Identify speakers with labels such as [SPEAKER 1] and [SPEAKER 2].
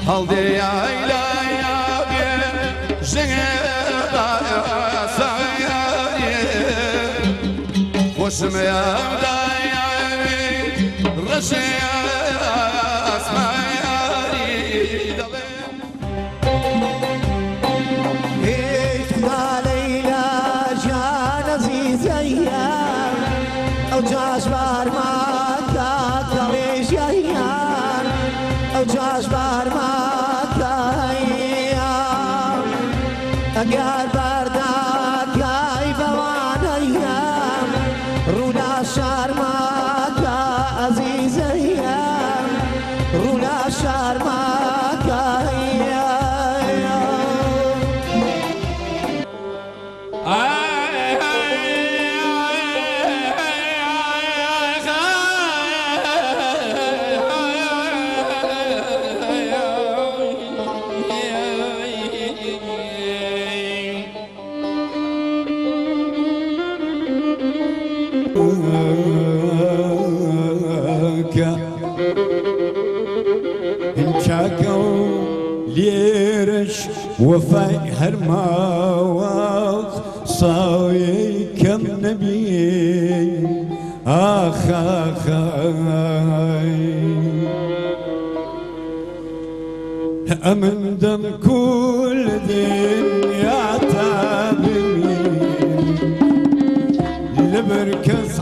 [SPEAKER 1] هەڵدێ یایلایە ژەنگێ سایە خۆشم یادایە ڕەشێ ئاسمایاری دەڵێ
[SPEAKER 2] ليلى جان عزيزيا او جاش بار ما كاكريش يان او جاش بار ما كايا اقال بردا كاي بوانيا رونا شار ما كعزيزيا رونا شار ما كايا
[SPEAKER 3] انشاكو ليرش وفاي هرماوخ صاوي كم نبي آخ آخ أمن دم كل دنيا تابني لبركز